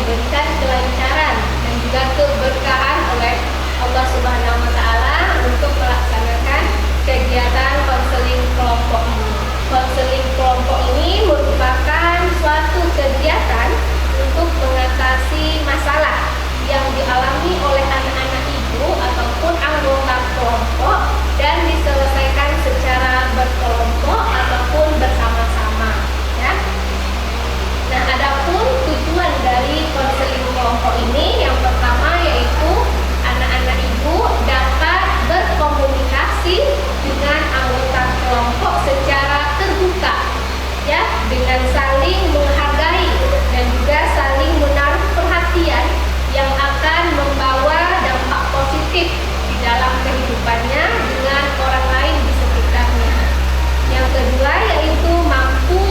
diberikan kelancaran dan juga keberkahan oleh Allah Subhanahu wa Ta'ala untuk melaksanakan kegiatan konseling kelompok ini. Konseling kelompok ini merupakan suatu kegiatan untuk mengatasi masalah yang dialami oleh anak-anak ibu ataupun anggota kelompok dan diselesaikan secara berkelompok ataupun bersama-sama, ya. Nah, adapun tujuan dari konseling kelompok ini yang pertama yaitu anak-anak ibu dapat berkomunikasi dengan anggota kelompok secara terbuka, ya, dengan saling menghargai dan juga saling menaruh perhatian yang akan membawa dampak positif di dalam kehidupannya dengan orang lain di sekitarnya. Yang kedua yaitu mampu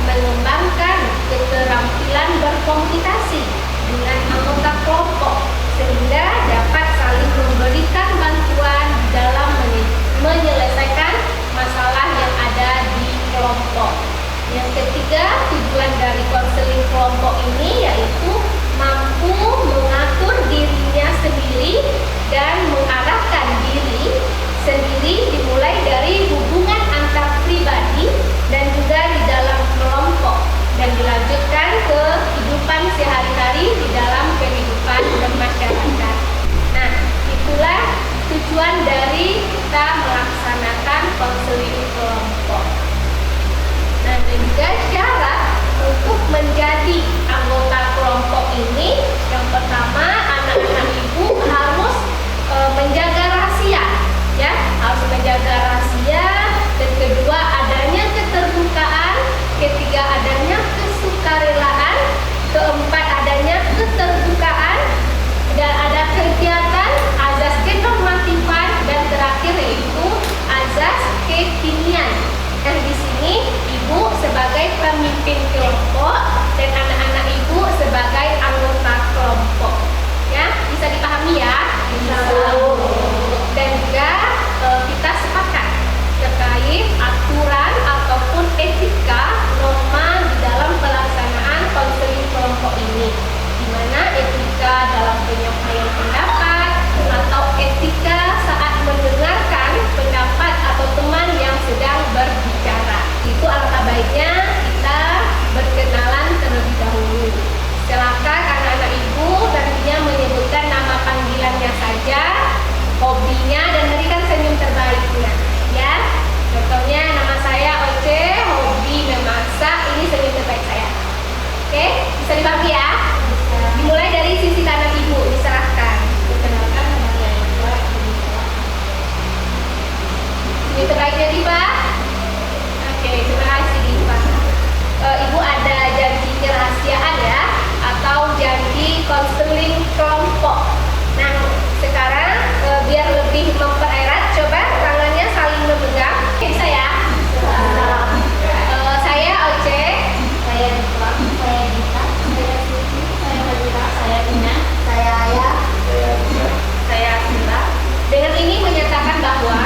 mengembangkan keterampilan berkomunikasi dengan anggota kelompok sehingga dapat saling memberikan bantuan dalam menyelesaikan masalah yang ada di kelompok. Yang ketiga, tujuan dari konseling kelompok ini yaitu mampu mengatur dirinya sendiri dan mengarahkan diri sendiri dimulai dari hubungan antar pribadi dan juga di dalam kelompok dan dilanjutkan ke kehidupan sehari-hari di dalam kehidupan bermasyarakat. Nah, itulah tujuan dari kita melaksanakan konseling kelompok. Nah, dan juga cara untuk menjadi anggota kelompok ini, yang pertama anak-anak ibu harus menjaga rahasia, ya, harus menjaga rahasia. Dan kedua adanya keterbukaan, ketiga adanya kesukarelaan, keempat adanya keterbukaan, dan ada kegiatan azas kenormatifan, dan terakhir yaitu azas kekinian. Dan di sini ibu sebagai pemimpin kelompok dan anak-anak ibu sebagai anggota kelompok. Ya, bisa dipahami ya? Bisa. Dan juga kita sepakat terkait aturan ataupun etika norma di dalam pelaksanaan konseling kelompok ini, di mana etika dalam penyampaian pendapat atau etika saat mendengarkan pendapat atau teman yang sedang berbicara. Itu alangkah baiknya kita berkenalan terlebih dahulu. Silakan anak-anak ibu nantinya menyebutkan nama panggilannya saja, hobinya, dan berikan senyum terbaiknya, ya. Contohnya nama saya Oce, hobi memasak, ini senyum terbaik saya. Oke, bisa dipahami ya? Bisa. Dimulai dari sisi kanan ibu, diserahkan. Perkenalkan nama saya Diva. Senyum terbaiknya Diva. Oke, terima kasih Diva. Ibu ada janji kerahasiaan ya, atau janji konseling kelompok. Nah, sekarang biar lebih mempererat, coba tangannya saling memegang. Bisa ya? Saya Oce. Saya Diva. Saya Dita. Saya Suci. Saya Fadila. Saya Ina. Saya Ayah. Saya Sila. Dengan ini menyatakan bahwa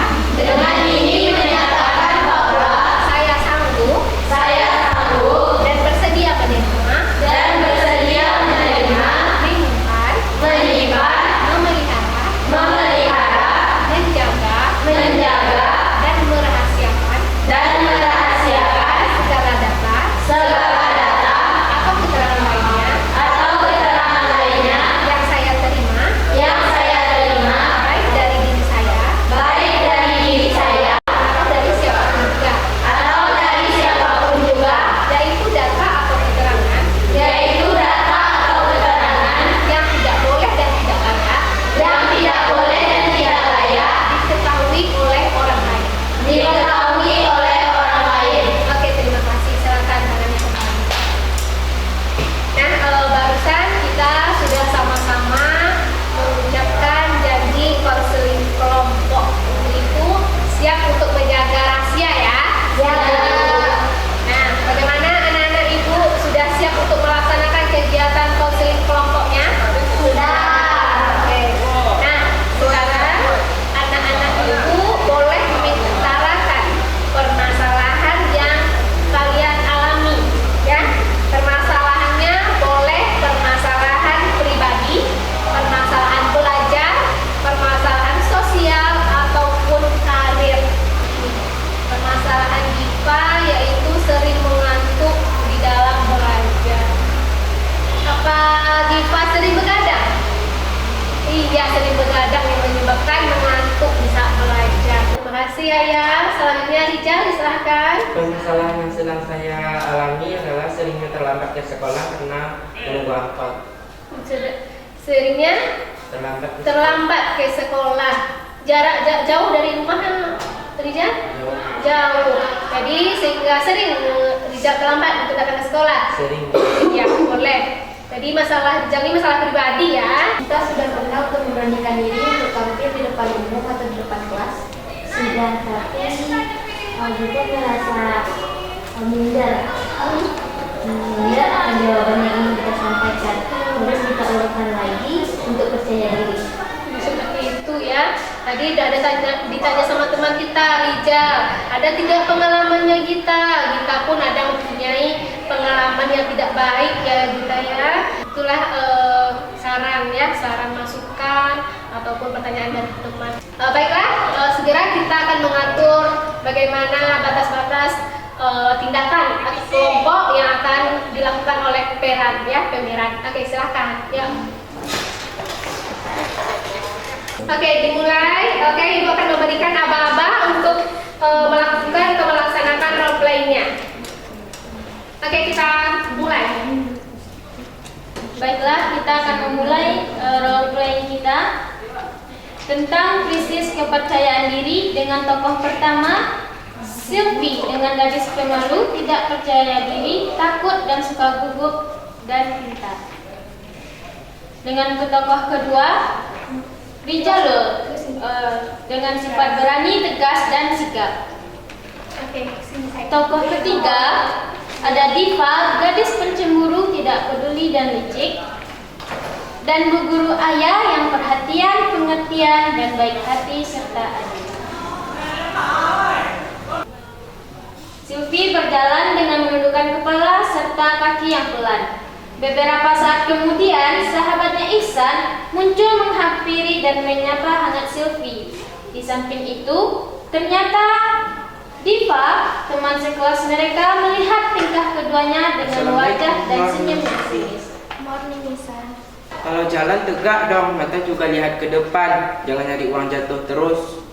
kasih Ayah. Selanjutnya Rijal, silahkan. Permasalahan yang sedang saya alami adalah seringnya terlambat ke sekolah karena menunggu angkot. Seringnya Terlambat ke sekolah. Jarak jauh dari rumah Rijal? Jauh. Jadi sehingga sering Rijal terlambat untuk datang ke sekolah. sering. Ya, boleh. Jadi masalah Rijal ini masalah pribadi ya. Kita sudah pernah untuk memberanikan diri untuk tampil di depan umum atau di depan kelas. Sudah, tapi juga merasa minder. Minder akan jawaban yang ingin kita sampaikan. Terus kita ulangkan lagi untuk percaya diri. Seperti itu ya. Tadi udah ada ditanya sama teman kita, Rijal, ada tidak pengalamannya Gita? Gita pun ada mempunyai pengalaman yang tidak baik ya Gita ya. Itulah saran ya, saran masukan ataupun pertanyaan dari teman. Baiklah, segera kita akan mengatur bagaimana batas-batas tindakan kelompok yang akan dilakukan oleh pemeran. Oke, silahkan ya. Oke, dimulai. Oke, Ibu akan memberikan aba-aba untuk melakukan atau melaksanakan role play-nya. Oke, kita mulai. Baiklah, kita akan memulai role play kita tentang krisis kepercayaan diri dengan tokoh pertama, Sylvie dengan gadis pemalu, tidak percaya diri, takut dan suka gugup dan pintar. Dengan tokoh kedua, Rijal dengan sifat berani, tegas dan sigap. Oke, sini saya. Tokoh ketiga ada Diva, gadis pencemburu, tidak peduli dan licik. Dan Bu Guru Ayah yang perhatian, pengertian dan baik hati serta adil. Sylvie berjalan dengan menundukkan kepala serta kaki yang pelan. Beberapa saat kemudian, sahabatnya Ihsan muncul menghampiri dan menyapa hangat Sylvie. Di samping itu, ternyata Diva, teman sekelas mereka, melihat tingkah keduanya dengan wajah dan senyum yang sinis. Morning, Ihsan. Kalau jalan tegak dong, mata juga lihat ke depan, jangan nyari uang jatuh terus.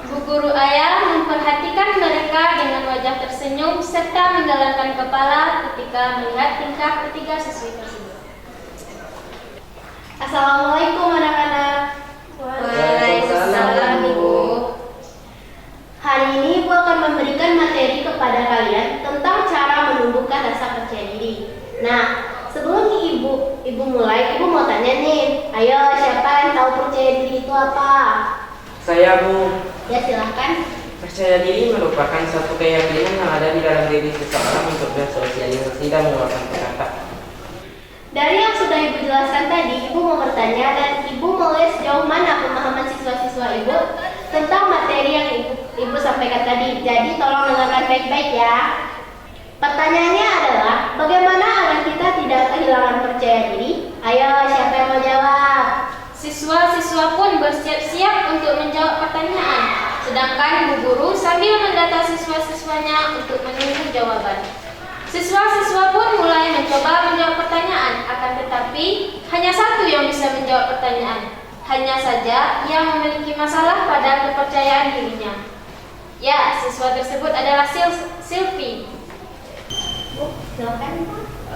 Bu Guru Ayah memperhatikan mereka dengan wajah tersenyum serta menggelengkan kepala ketika melihat tingkah ketiga siswi tersebut. Assalamualaikum anak-anak. Waalaikumsalam, Ibu. Hari ini Ibu akan memberikan materi kepada kalian tentang cara menumbuhkan rasa percaya diri. Nah, sebelum Ibu mulai, Ibu mau tanya nih. Ayo, siapa yang tahu percaya diri itu apa? Saya, Bu. Ya, silahkan. Percaya diri merupakan suatu keyakinan yang ada di dalam diri seseorang untuk bersosialisasi dan mengeluarkan kata. Dari yang sudah Ibu jelaskan tadi, Ibu mau bertanya dan Ibu mau lihat sejauh mana pemahaman siswa-siswa Ibu tentang materi yang Ibu sampaikan tadi. Jadi tolong dengarkan baik-baik ya. Pertanyaannya adalah, bagaimana agar kita tidak kehilangan percaya diri? Ayo, siapa yang mau jawab? Siswa-siswa pun bersiap-siap untuk menjawab pertanyaan. Sedangkan Bu Guru sambil mendata siswa-siswanya untuk menunggu jawaban. Siswa-siswa pun mulai mencoba menjawab pertanyaan, akan tetapi hanya satu yang bisa menjawab pertanyaan. Hanya saja yang memiliki masalah pada kepercayaan dirinya. Ya, siswa tersebut adalah Sylvie. Bu, silakan.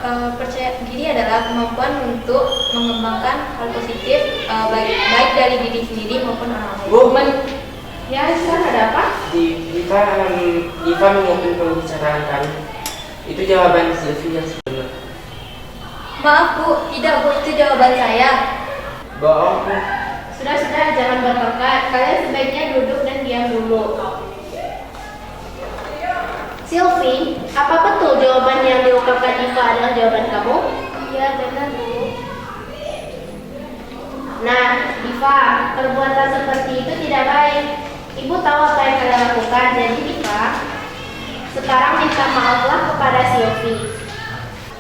Percaya diri adalah kemampuan untuk mengembangkan hal positif baik dari diri sendiri maupun orang lain. Bu, Ya, sekarang ada apa? Diva memimpin pembicaraan kami. Itu jawaban Sylvie yang sebenarnya. Maaf Bu, tidak Bu, itu jawaban saya. Bohong, Bu. Sudah, jangan bertengkar. Kalian sebaiknya duduk dan diam dulu. Sylvie, apa betul jawaban yang diungkapkan Diva adalah jawaban kamu? Iya benar Bu. Nah, Diva, perbuatan seperti itu tidak baik. Ibu tahu apa yang kalian lakukan, jadi Diva, sekarang minta maaflah kepada Sylvie.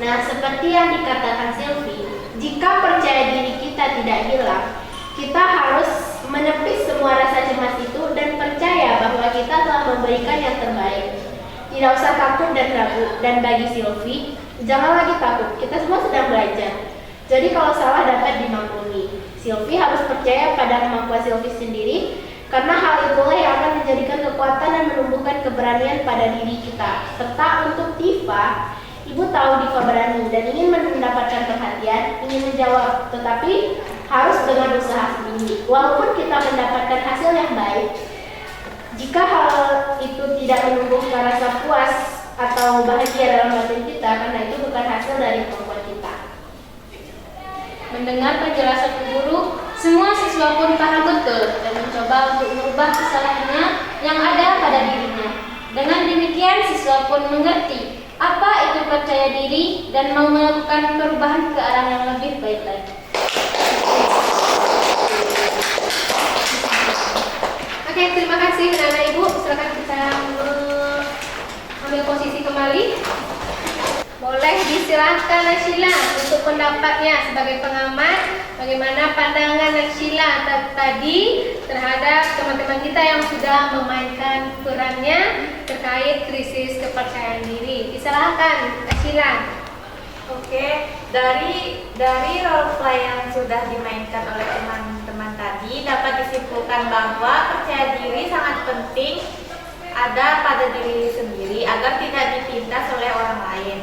Nah, seperti yang dikatakan Sylvie, jika percaya diri kita tidak hilang, kita harus menepis semua rasa cemas itu dan percaya bahwa kita telah memberikan yang terbaik. Tidak usah takut dan ragu. Dan bagi Sylvie, jangan lagi takut. Kita semua sedang belajar. Jadi kalau salah dapat dimaklumi. Sylvie harus percaya pada kemampuan Sylvie sendiri. Karena hal itulah yang akan menjadikan kekuatan dan menumbuhkan keberanian pada diri kita. Serta untuk Diva, Ibu tahu Diva berani dan ingin mendapatkan perhatian, ingin menjawab, tetapi harus dengan usaha sendiri. Walaupun kita mendapatkan hasil yang baik, jika hal itu tidak menumbuhkan rasa puas atau bahagia dalam batin kita, karena itu bukan hasil dari kemampuan kita. Mendengar penjelasan guru, semua siswa pun paham betul dan mencoba untuk mengubah kesalahannya yang ada pada dirinya. Dengan demikian, siswa pun mengerti apa itu percaya diri dan mau melakukan perubahan ke arah yang lebih baik lagi. Oke, terima kasih anak-anak ibu. Silakan kita ambil posisi kembali. Boleh disilahkan Nasyila untuk pendapatnya sebagai pengamat, bagaimana pandangan Nasyila tadi terhadap teman-teman kita yang sudah memainkan perannya terkait krisis kepercayaan diri. Disilahkan Nasyila. Oke, dari role play yang sudah dimainkan oleh teman-teman tadi dapat disimpulkan bahwa percaya diri sangat penting ada pada diri sendiri agar tidak ditindas oleh orang lain.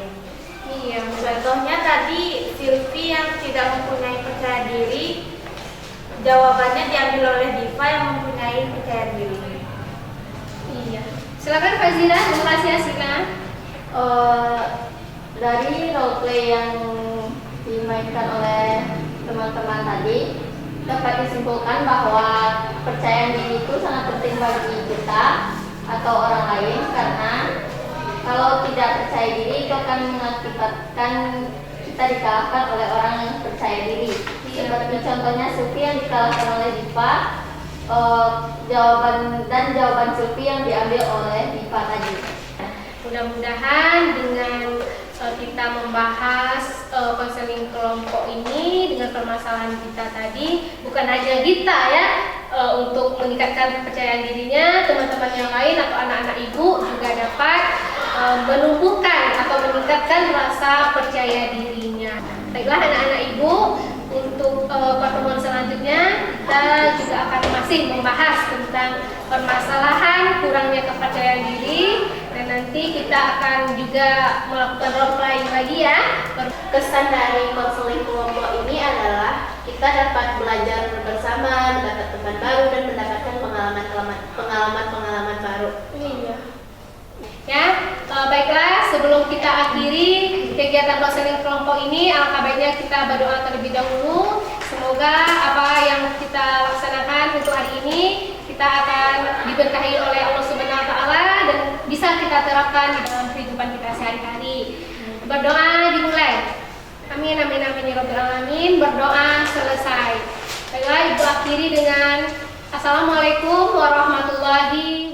Iya, Contohnya tadi Silvi yang tidak mempunyai percaya diri, jawabannya diambil oleh Diva yang mempunyai percaya diri. iya. Silakan Fazila, terima kasih Asila. Dari role play yang dimainkan oleh teman-teman tadi dapat disimpulkan bahwa percaya diri itu sangat penting bagi kita atau orang lain, karena kalau tidak percaya diri itu akan mengakibatkan kita dikalahkan oleh orang yang percaya diri. Seperti contohnya Silvi yang dikalahkan oleh Diva, jawaban Silvi yang diambil oleh Diva tadi. Mudah-mudahan dengan kita membahas konseling kelompok ini dengan permasalahan kita tadi, bukan hanya kita ya, untuk meningkatkan kepercayaan dirinya, teman-teman yang lain atau anak-anak ibu juga dapat menumbuhkan atau meningkatkan rasa percaya dirinya. Baiklah anak-anak ibu, untuk pertemuan selanjutnya kita juga akan masih membahas tentang permasalahan kurangnya kepercayaan diri, dan nanti kita akan juga melakukan role playing lagi ya. Kesan dari konseling kelompok ini adalah kita dapat belajar bersama, mendapat teman baru dan mendapatkan pengalaman baru. Iya. Ya, baiklah, sebelum kita akhiri kegiatan konseling kelompok ini, alangkah baiknya kita berdoa terlebih dahulu. Semoga apa yang kita laksanakan untuk hari ini kita akan diberkahi oleh Allah Subhanahu wa taala dan bisa kita terapkan di dalam kehidupan kita sehari-hari. Berdoa dimulai. Amin amin amin ya rabbal alamin. Berdoa selesai. Baiklah, ibu akhiri dengan Assalamualaikum warahmatullahi